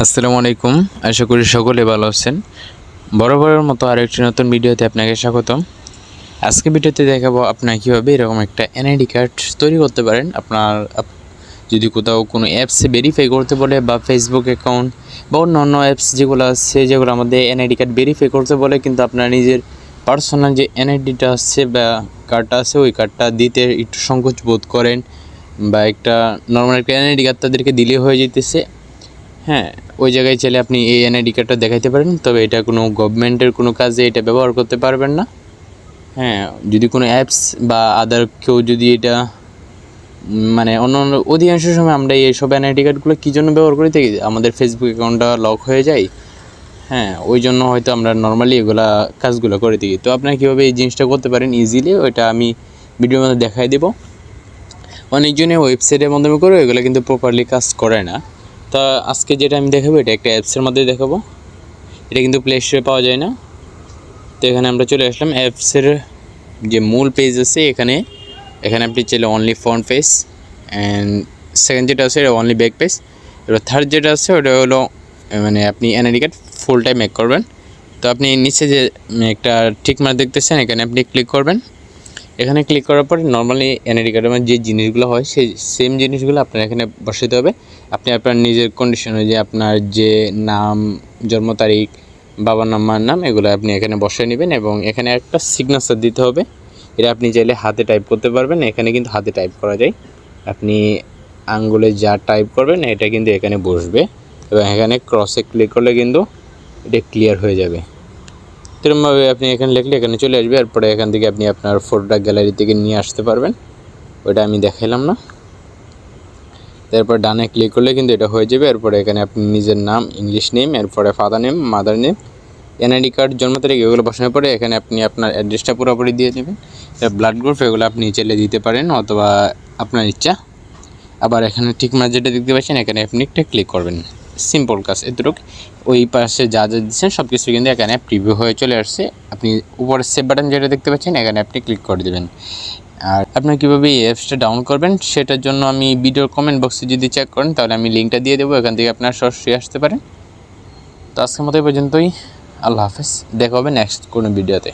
আসসালামু আলাইকুম। আশা করি সকলে ভালো আছেন। বরাবরের মতো আরেকটি নতুন ভিডিওতে আপনাকে স্বাগতম। আজকে ভিডিওতে দেখাবো আপনারা কীভাবে এরকম একটা এনআইডি কার্ড তৈরি করতে পারেন। যদি কোথাও কোনো অ্যাপসে ভেরিফাই করতে বলে বা ফেসবুক অ্যাকাউন্ট বা অন্য অ্যাপস যেগুলো আছে যেগুলো আমাদের এনআইডি কার্ড ভেরিফাই করতে বলে, কিন্তু আপনার নিজের পার্সোনাল যে এনআইডিটা আছে বা কার্ডটা আছে ওই কার্ডটা দিতে একটু সংকোচ বোধ করেন, বা একটা নর্মাল একটা এনআইডি কার্ড তাদেরকে দিলে হয়ে যেতেছে। হ্যাঁ, ওই জায়গায় চাইলে আপনি এই এনআইডি কার্ডটা দেখাইতে পারেন, তবে এটা কোনো গভর্নমেন্টের কোনো কাজে এটা ব্যবহার করতে পারবেন না। হ্যাঁ, যদি কোনো অ্যাপস বা আদার কেউ যদি এটা অন্য অধিকাংশ সময় আমরা এইসব এনআইডি কার্ডগুলো কী জন্য ব্যবহার করে থাকি, আমাদের ফেসবুক অ্যাকাউন্টটা লক হয়ে যায়। হ্যাঁ, ওই জন্য হয়তো আমরা নর্মালি এগুলা কাজগুলো করে থাকি। তো আপনারা কীভাবে এই জিনিসটা করতে পারেন ইজিলি, ওইটা আমি ভিডিওর মধ্যে দেখাই দেবো। অনেকজনে ওয়েবসাইটের মাধ্যমে করে এগুলো কিন্তু প্রপারলি কাজ করে না। তা আজকে যেটা আমি দেখাবো এটা একটা অ্যাপসের মধ্যে দেখাবো। এটা কিন্তু প্লে স্টোরে পাওয়া যায় না। তো এখানে আমরা চলে আসলাম অ্যাপসের যে মূল পেজ আছে, এখানে আপনি চাইলে only front page, and second যেটা আছে এটা অনলি ব্যাক পেজ। এবার থার্ড যেটা আছে ওটা হলো আপনি NID card full time make করবেন। তো আপনি নিচে যে একটা টিক মার্ক দেখতেছেন এখানে আপনি ক্লিক করবেন। এখানে ক্লিক করার পর নর্মালি এনআইডি কার্ডের যে জিনিসগুলো হয় সেই সেম জিনিসগুলো আপনার এখানে বসাতে হবে। আপনি আপনার নিজের কন্ডিশন অনুযায়ী আপনার যে নাম, জন্ম তারিখ, বাবার নাম, মার নাম এগুলো আপনি এখানে বসিয়ে নেবেন, এবং এখানে একটা সিগনেচার দিতে হবে। এটা আপনি চাইলে হাতে টাইপ করতে পারবেন, এখানে কিন্তু হাতে টাইপ করা যায়। আপনি আঙ্গুলে যা টাইপ করবেন এটা কিন্তু এখানে বসবে, এবং এখানে ক্রসে ক্লিক করলে কিন্তু এটা ক্লিয়ার হয়ে যাবে। এরকমভাবে আপনি এখানে লিখলে এখানে চলে আসবে। এরপরে এখান থেকে আপনি আপনার ফটোটা গ্যালারি থেকে নিয়ে আসতে পারবেন। ওইটা আমি দেখাইলাম না। তারপর ডানে ক্লিক করলে কিন্তু এটা হয়ে যাবে। এরপরে এখানে আপনি নিজের নাম, ইংলিশ নেম, এরপরে father name, mother name, NID card, জন্ম তারিখ এগুলো বসানোর পরে এখানে আপনি আপনার অ্যাড্রেসটা পুরোপুরি দিয়ে দেবেন। ব্লাড গ্রুপ এগুলো আপনি চাইলে দিতে পারেন, অথবা আপনার ইচ্ছা। আবার এখানে ঠিক মার্ক যেটা দেখতে পাচ্ছেন এখানে আপনি একটা ক্লিক করবেন। সিম্পল কাজ এতটুকু। ওই পাশে যা দিচ্ছেন সব কিছু কিন্তু এখানে প্রিভিউ হয়ে চলে আসছে। আপনি উপরে সেভ বাটন যেটা দেখতে পাচ্ছেন এখানে আপনি ক্লিক করে দেবেন। আর আপনার কীভাবে এই অ্যাপসটা ডাউনলোড করবেন সেটার জন্য আমি ভিডিওর কমেন্ট বক্সে যদি চেক করেন তাহলে আমি লিঙ্কটা দিয়ে দেবো, এখান থেকে আপনারা সরাসরি আসতে পারেন। তো আজকের মতো এই পর্যন্তই। আল্লাহ হাফেজ, দেখা হবে নেক্সট কোনো ভিডিওতে।